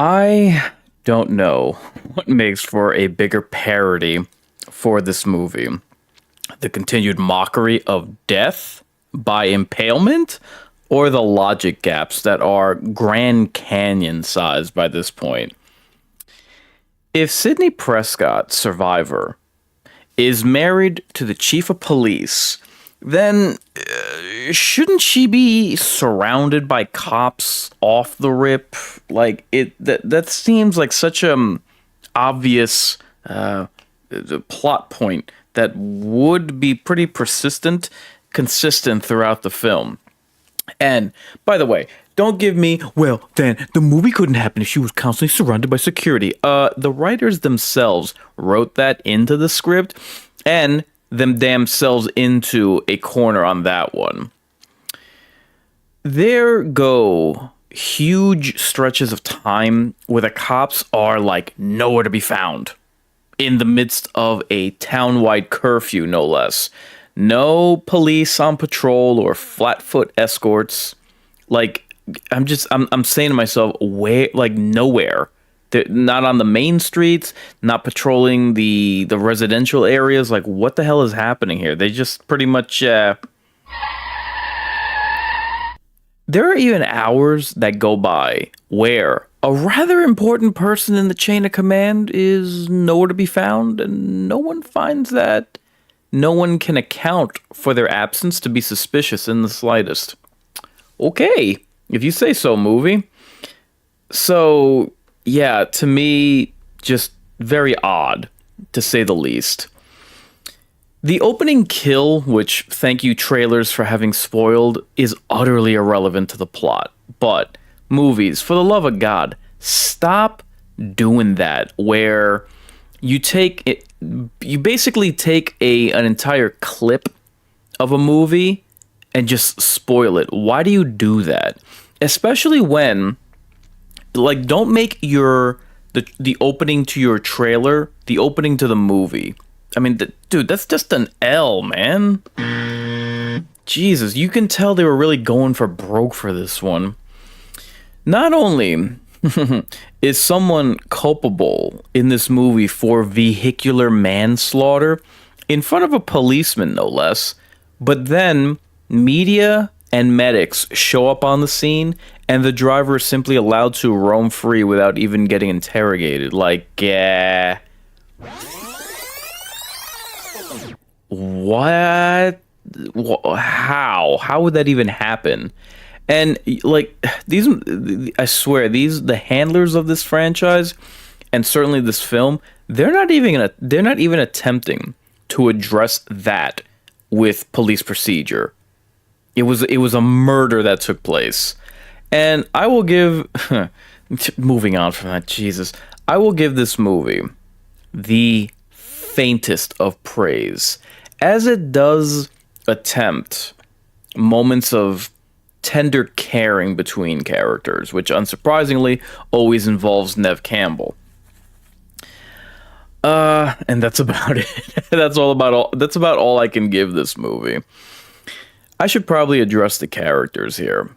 I don't know what makes for a bigger parody for this movie. The continued mockery of death by impalement, or the logic gaps that are Grand Canyon sized by this point. If Sidney Prescott, Survivor, is married to the chief of police, then shouldn't she be surrounded by cops off the rip? Like that seems like such a obvious plot point that would be pretty consistent throughout the film. And by the way, don't give me, well, then the movie couldn't happen if she was constantly surrounded by security. The writers themselves wrote that into the script and themselves into a corner on that one. There go huge stretches of time where the cops are like nowhere to be found in the midst of a town-wide curfew, no less. No police on patrol or flatfoot escorts. Like, I'm saying to myself, where, like, nowhere. They're not on the main streets, not patrolling the residential areas. Like, what the hell is happening here? They just pretty much, there are even hours that go by where a rather important person in the chain of command is nowhere to be found, and no one finds that. No one can account for their absence to be suspicious in the slightest. Okay, if you say so, movie. So, yeah, to me, just very odd, to say the least. The opening kill, which thank you trailers for having spoiled, is utterly irrelevant to the plot. But, movies, for the love of God, stop doing that, where you basically take an entire clip of a movie and just spoil it. Why do you do that? Especially when, like, don't make the opening to your trailer the opening to the movie. I mean, dude, that's just an L, man. Jesus, you can tell they were really going for broke for this one. Not only is someone culpable in this movie for vehicular manslaughter in front of a policeman, no less, but then media and medics show up on the scene and the driver is simply allowed to roam free without even getting interrogated. Like, what? How would that even happen? And like I swear, the handlers of this franchise, and certainly this film, they're not even attempting to address that with police procedure. It was a murder that took place, and I will give, moving on from that, Jesus, I will give this movie the faintest of praise, as it does attempt moments of tender caring between characters, which unsurprisingly always involves Neve Campbell. And that's about it. That's about all I can give this movie. I should probably address the characters here.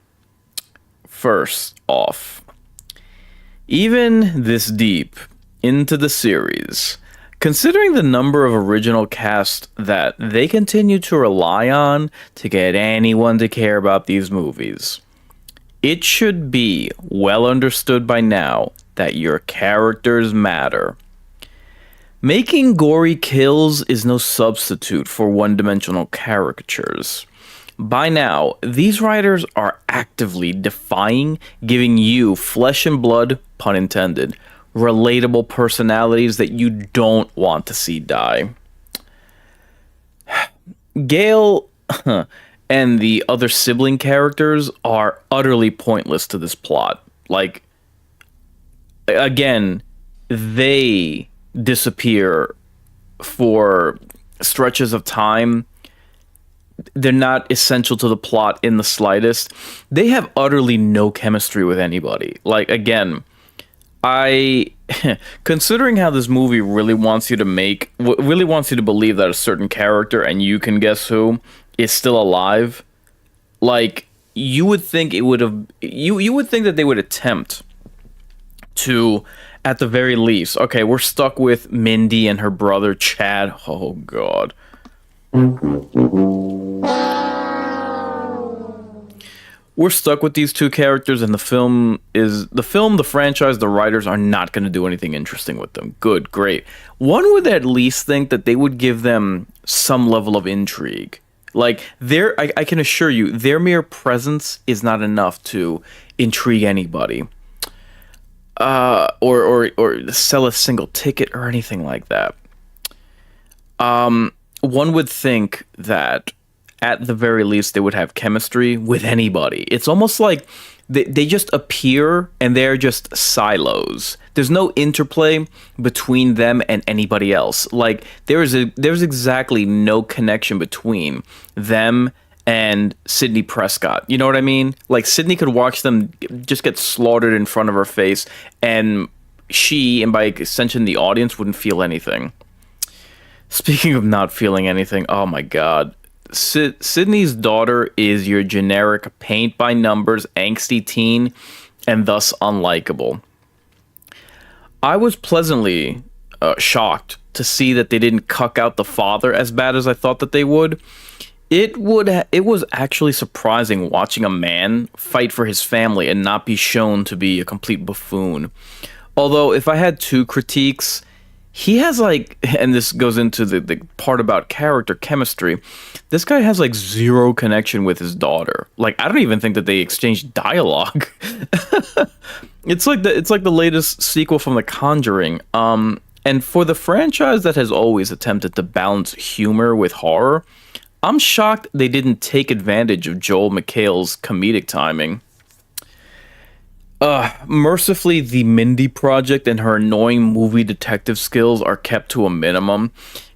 First off, even this deep into the series, considering the number of original cast that they continue to rely on to get anyone to care about these movies, it should be well understood by now that your characters matter. Making gory kills is no substitute for one-dimensional caricatures. By now, these writers are actively defying giving you flesh and blood, pun intended, relatable personalities that you don't want to see die. Gail and the other sibling characters are utterly pointless to this plot. Like, again, they disappear for stretches of time. They're not essential to the plot in the slightest. They have utterly no chemistry with anybody. Like, again, considering how this movie really wants you to believe that a certain character, and you can guess who, is still alive, like, you would think that they would attempt to, at the very least, okay, we're stuck with Mindy and her brother Chad. Oh God. We're stuck with these two characters, and the franchise, the writers are not going to do anything interesting with them. Good, great. One would at least think that they would give them some level of intrigue. Like, I can assure you, their mere presence is not enough to intrigue anybody. Or sell a single ticket or anything like that. One would think that at the very least they would have chemistry with anybody. It's almost like they just appear and they're just silos. There's no interplay between them and anybody else. Like there's exactly no connection between them and Sydney Prescott. You know what I mean? Like Sydney could watch them just get slaughtered in front of her face, and she, and by extension the audience, wouldn't feel anything. Speaking of not feeling anything, oh my God. Sydney's daughter is your generic paint-by-numbers angsty teen, and thus unlikable. I was pleasantly shocked to see that they didn't cuck out the father as bad as I thought that they would. It was actually surprising watching a man fight for his family and not be shown to be a complete buffoon. Although, if I had two critiques, he has like, and this goes into the part about character chemistry, this guy has like zero connection with his daughter. Like, I don't even think that they exchanged dialogue. It's like the latest sequel from The Conjuring. And for the franchise that has always attempted to balance humor with horror, I'm shocked they didn't take advantage of Joel McHale's comedic timing. Mercifully, the Mindy Project and her annoying movie detective skills are kept to a minimum.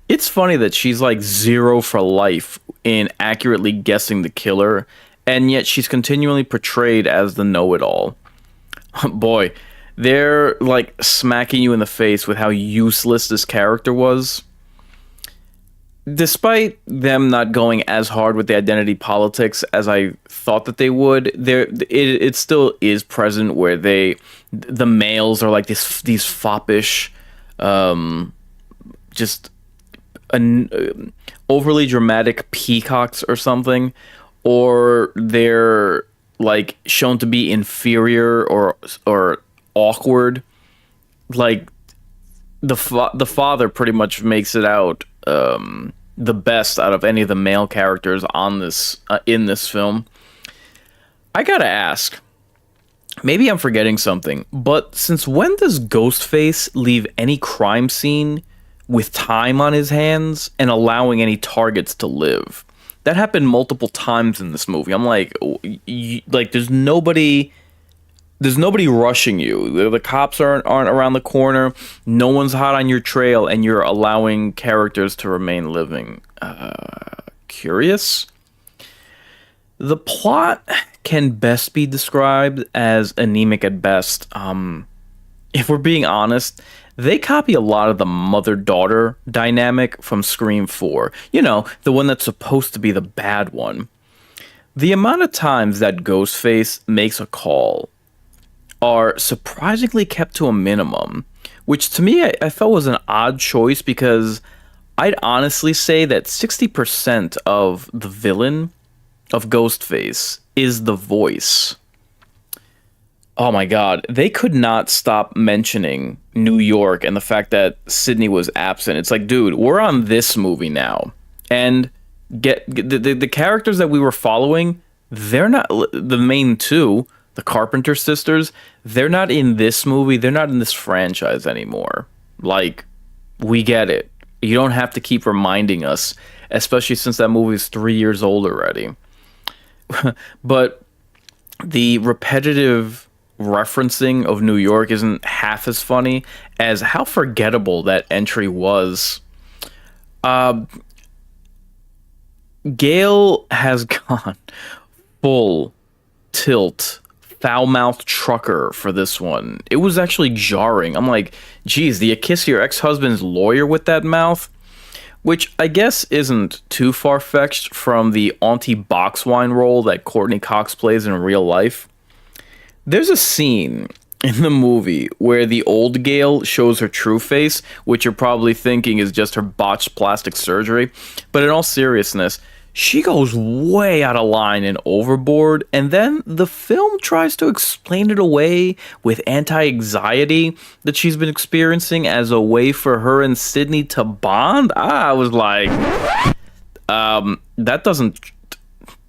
It's funny that she's like 0 for life in accurately guessing the killer, and yet she's continually portrayed as the know-it-all. Boy, they're like smacking you in the face with how useless this character was. Despite them not going as hard with the identity politics as I thought that they would, it still is present where the males are like these foppish, just overly dramatic peacocks or something, or they're like shown to be inferior or awkward. Like the father pretty much makes it out the best out of any of the male characters on this in this film. I gotta ask, maybe I'm forgetting something, but since when does Ghostface leave any crime scene with time on his hands and allowing any targets to live? That happened multiple times in this movie. I'm like, there's nobody rushing you. The cops aren't around the corner. No one's hot on your trail, and you're allowing characters to remain living. Curious? The plot can best be described as anemic at best. If we're being honest, they copy a lot of the mother-daughter dynamic from Scream 4. You know, the one that's supposed to be the bad one. The amount of times that Ghostface makes a call are surprisingly kept to a minimum, which to me I felt was an odd choice, because I'd honestly say that 60% of the villain of Ghostface is the voice. Oh my God, they could not stop mentioning New York and the fact that Sydney was absent. It's like, dude, we're on this movie now, and get the characters that we were following, they're not the main two. The Carpenter sisters, they're not in this movie. They're not in this franchise anymore. Like, we get it. You don't have to keep reminding us, especially since that movie is 3 years old already. But the repetitive referencing of New York isn't half as funny as how forgettable that entry was. Gale has gone full tilt foul-mouthed trucker for this one. It was actually jarring. I'm like, geez, do you kiss your ex-husband's lawyer with that mouth? Which I guess isn't too far-fetched from the Auntie Boxwine role that Courtney Cox plays in real life. There's a scene in the movie where the old Gale shows her true face, which you're probably thinking is just her botched plastic surgery. But in all seriousness, she goes way out of line and overboard, and then the film tries to explain it away with anti-anxiety that she's been experiencing as a way for her and Sydney to bond. I was like, that doesn't...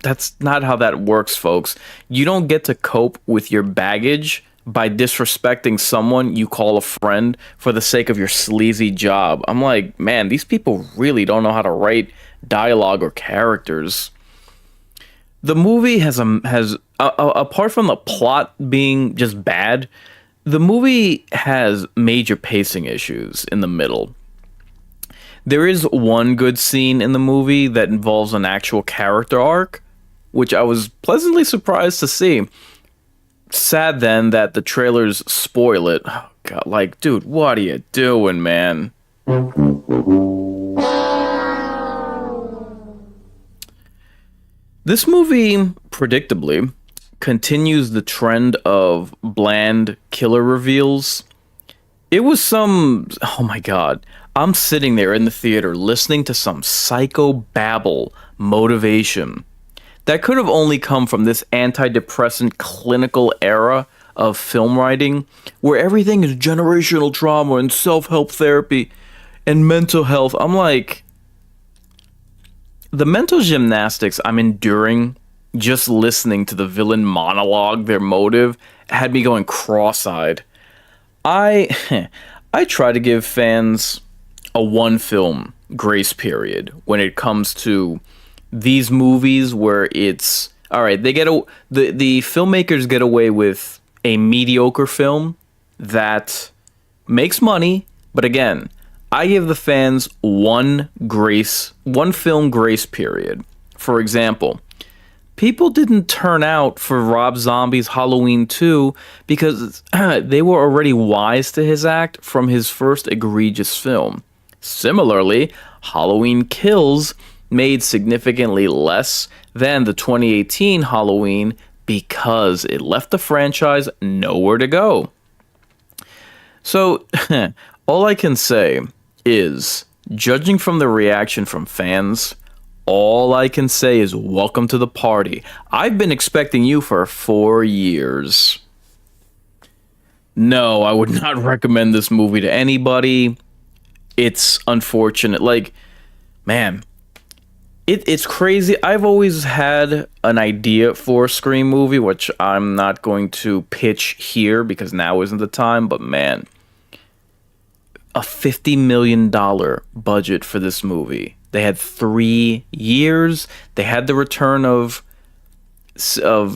That's not how that works, folks. You don't get to cope with your baggage by disrespecting someone you call a friend for the sake of your sleazy job. I'm like, man, these people really don't know how to write dialogue or characters. The movie has apart from the plot being just bad, the movie has major pacing issues in the middle. There is one good scene in the movie that involves an actual character arc, which I was pleasantly surprised to see. Sad then that the trailers spoil it. Oh God, like, dude, what are you doing, man? This movie, predictably, continues the trend of bland killer reveals. It was oh my God. I'm sitting there in the theater listening to some psycho babble motivation that could have only come from this antidepressant clinical era of film writing where everything is generational trauma and self-help therapy and mental health. I'm like, the mental gymnastics I'm enduring just listening to the villain monologue their motive had me going cross-eyed. I try to give fans a one film grace period when it comes to these movies where it's all right, the filmmakers get away with a mediocre film that makes money, but again, I give the fans one film grace period. For example, people didn't turn out for Rob Zombie's Halloween 2 because they were already wise to his act from his first egregious film. Similarly, Halloween Kills made significantly less than the 2018 Halloween because it left the franchise nowhere to go. So, all I can say is, judging from the reaction from fans, all I can say is welcome to the party. I've been expecting you for 4 years. No, I would not recommend this movie to anybody. It's unfortunate. Like, man, it's crazy. I've always had an idea for a Scream movie, which I'm not going to pitch here because now isn't the time, but man, a $50 million budget for this movie. They had 3 years. They had the return of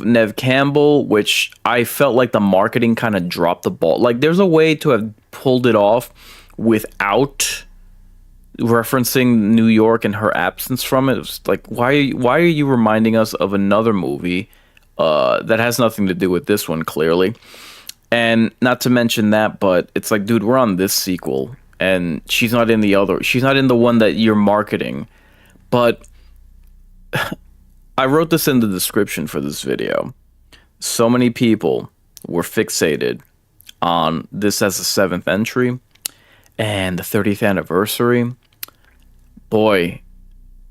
Neve Campbell, which I felt like the marketing kind of dropped the ball. Like, there's a way to have pulled it off without referencing New York and her absence from it. It was like, why are you reminding us of another movie that has nothing to do with this one, clearly? And not to mention that, but it's like, dude, we're on this sequel, and she's not in the one that you're marketing. But I wrote this in the description for this video. So many people were fixated on this as the 7th entry and the 30th anniversary. Boy,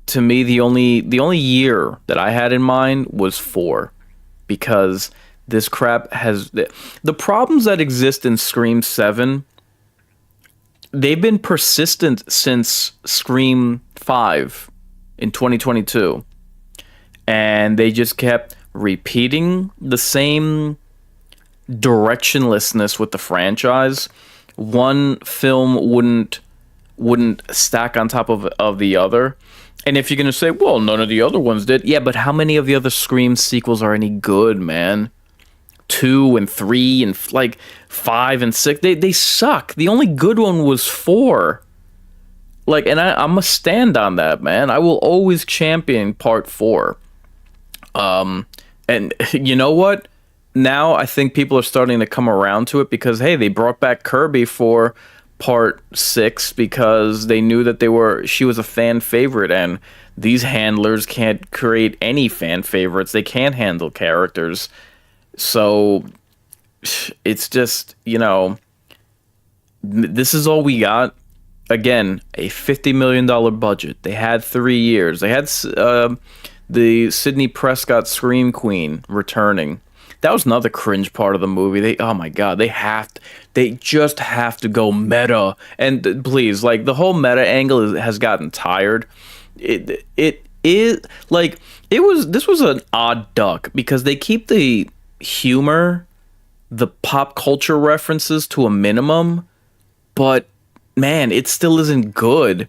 to me, the only year that I had in mind was 4, because this crap has the problems that exist in Scream 7. They've been persistent since Scream 5 in 2022, and they just kept repeating the same directionlessness with the franchise. One film wouldn't stack on top of the other. And if you're going to say, well, none of the other ones did. Yeah, but how many of the other Scream sequels are any good, man? 2 and 3 and like 5 and 6. They suck. The only good one was 4. Like, and I'm a stand on that, man. I will always champion part 4. And you know what? Now I think people are starting to come around to it because, hey, they brought back Kirby for part 6 because they knew that she was a fan favorite, and these handlers can't create any fan favorites. They can't handle characters. So it's just, this is all we got. Again, a $50 million budget. They had 3 years. They had the Sidney Prescott Scream Queen returning. That was another cringe part of the movie. Oh my god, they just have to go meta. And please, like the whole meta angle has gotten tired. It is like this was an odd duck because they keep the humor, the pop culture references to a minimum, but man, it still isn't good.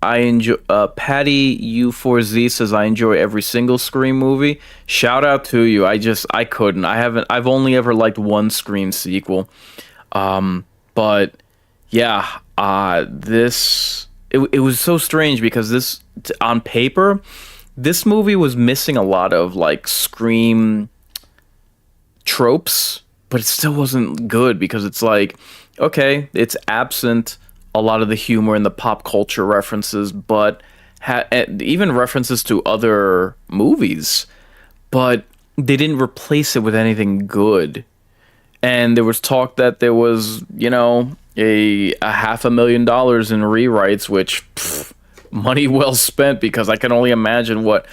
I enjoy Patty U4Z says I enjoy every single Scream movie. Shout out to you. I couldn't. I've only ever liked one Scream sequel. But yeah, it was so strange because on paper, this movie was missing a lot of like Scream tropes, but it still wasn't good because it's like, okay, it's absent a lot of the humor and the pop culture references, but even references to other movies, but they didn't replace it with anything good. And there was talk that there was, a $500,000 in rewrites, which money well spent because I can only imagine what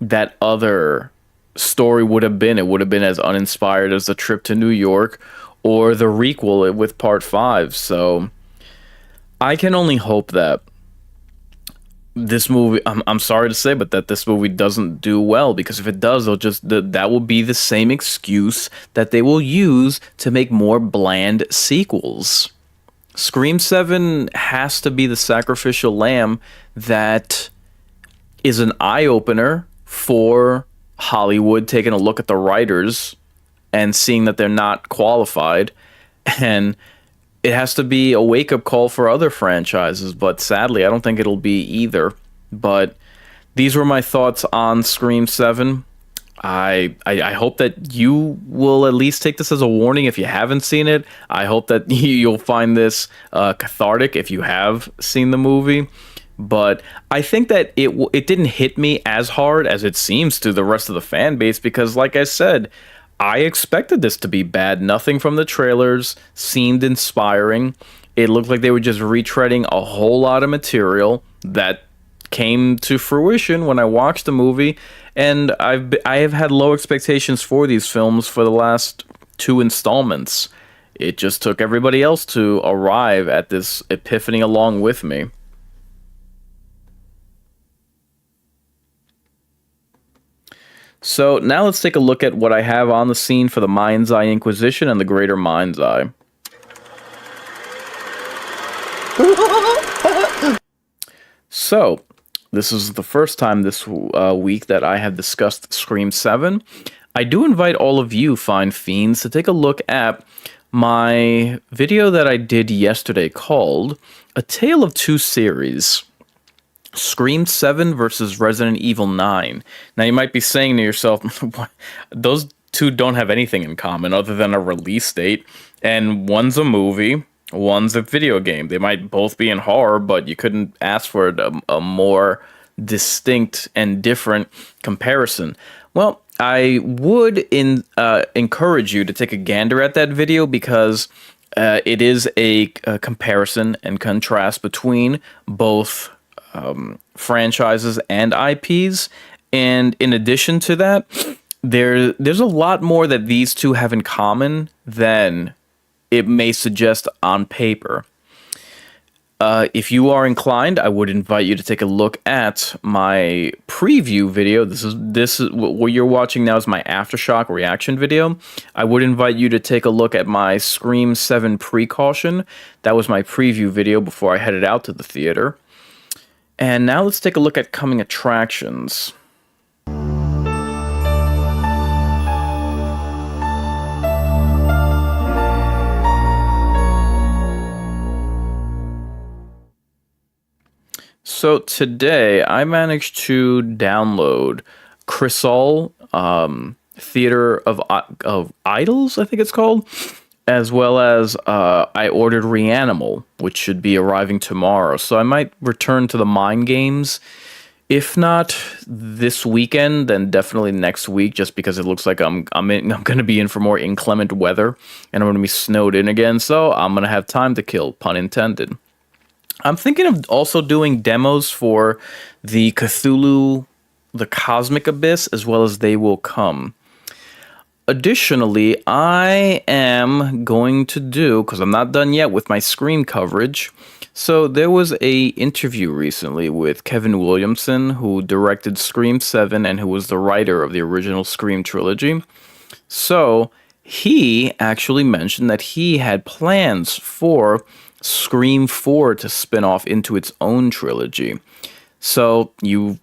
that other story would have been. It would have been as uninspired as the trip to New York or the requel with part 5. So I can only hope that this movie, I'm sorry to say, but that this movie doesn't do well, because if it does, that will be the same excuse that they will use to make more bland sequels. Scream 7 has to be the sacrificial lamb that is an eye-opener for Hollywood taking a look at the writers and seeing that they're not qualified, and it has to be a wake-up call for other franchises, but sadly I don't think it'll be either. But these were my thoughts on Scream 7. I hope that you will at least take this as a warning if you haven't seen it. I hope that you'll find this cathartic if you have seen the movie. But I think that it didn't hit me as hard as it seems to the rest of the fan base, because like I said, I expected this to be bad. Nothing from the trailers seemed inspiring. It looked like they were just retreading a whole lot of material that came to fruition when I watched the movie. And I have had low expectations for these films for the last 2 installments. It just took everybody else to arrive at this epiphany along with me. So now let's take a look at what I have on the scene for the Mind's Eye Inquisition and the Greater Mind's Eye. So, this is the first time this week that I have discussed Scream 7. I do invite all of you fine fiends to take a look at my video that I did yesterday called A Tale of Two Series. Scream 7 versus Resident Evil 9. Now you might be saying to yourself, those two don't have anything in common other than a release date, and one's a movie, one's a video game. They might both be in horror, but you couldn't ask for a more distinct and different comparison. Well, I would encourage you to take a gander at that video, because it is a comparison and contrast between both franchises and IPs, and in addition to that, there's a lot more that these two have in common than it may suggest on paper. If you are inclined, I would invite you to take a look at my preview video. This is what you're watching now is my AfterShock reaction video. I would invite you to take a look at my Scream 7 precaution. That was my preview video before I headed out to the theater. And now let's take a look at coming attractions. So today I managed to download Chrysal, Theater of Idols, I think it's called, as well as I ordered Reanimal, which should be arriving tomorrow. So I might return to the mind games If not this weekend, then definitely next week, just because it looks like I'm going to be in for more inclement weather, and I'm going to be snowed in again, so I'm going to have time to kill, pun intended. I'm thinking of also doing demos for the Cthulhu, the Cosmic Abyss, as well as They Will Come. Additionally, I am going to do, because I'm not done yet with my Scream coverage, so there was a interview recently with Kevin Williamson, who directed Scream 7 and who was the writer of the original Scream trilogy. So he actually mentioned that he had plans for Scream 4 to spin off into its own trilogy. So you've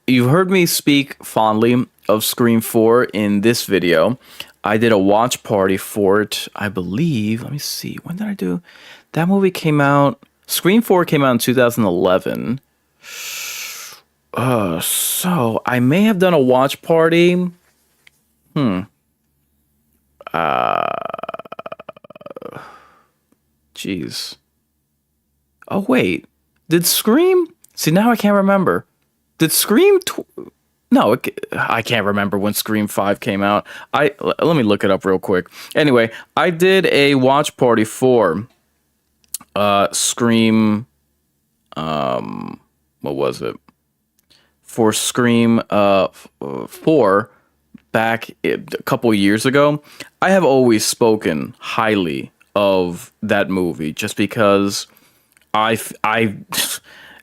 heard me speak fondly of Scream 4 in this video. I did a watch party for it, I believe. Let me see. When did I do? That movie came out. Scream 4 came out in 2011. So I may have done a watch party. Jeez. Oh, wait. Did Scream? See, now I can't remember. Did Scream... No, I can't remember when Scream 5 came out. Let me look it up real quick. Anyway, I did a watch party for Scream... what was it? For Scream 4 back a couple years ago. I have always spoken highly of that movie just because I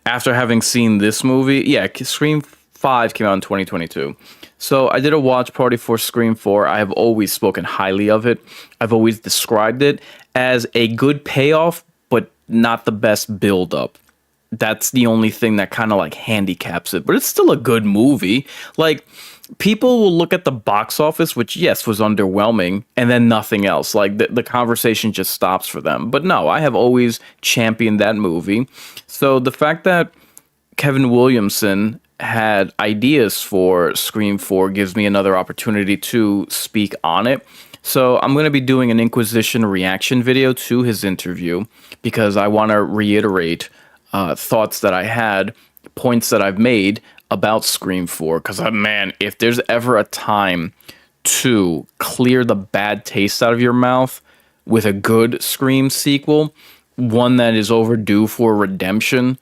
after having seen this movie, yeah, Scream 5 came out in 2022. So I did a watch party for Scream 4. I have always spoken highly of it. I've always described it as a good payoff, but not the best build up. That's the only thing that kind of like handicaps it, but it's still a good movie. Like, people will look at the box office, which yes was underwhelming, and then nothing else. Like the conversation just stops for them. But no, I have always championed that movie. So the fact that Kevin Williamson had ideas for Scream 4 gives me another opportunity to speak on it. So I'm going to be doing an Inquisition reaction video to his interview because I want to reiterate thoughts that I had, points that I've made about Scream 4. Because, man, if there's ever a time to clear the bad taste out of your mouth with a good Scream sequel, one that is overdue for redemption,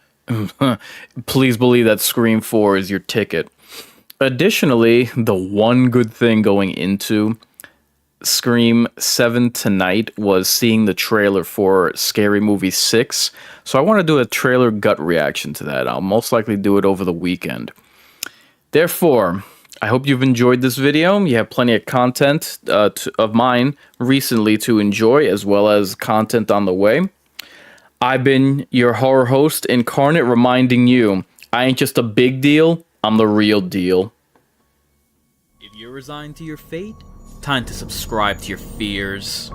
please believe that Scream 4 is your ticket. Additionally, the one good thing going into Scream 7 tonight was seeing the trailer for Scary Movie 6. So I want to do a trailer gut reaction to that. I'll most likely do it over the weekend. Therefore, I hope you've enjoyed this video. You have plenty of content of mine recently to enjoy, as well as content on the way. I've been your horror host, Incarnate, reminding you, I ain't just a big deal, I'm the real deal. If you're resigned to your fate, time to subscribe to your fears.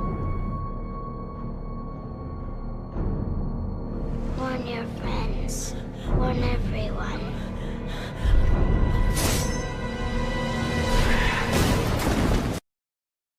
Warn your friends. Warn everyone.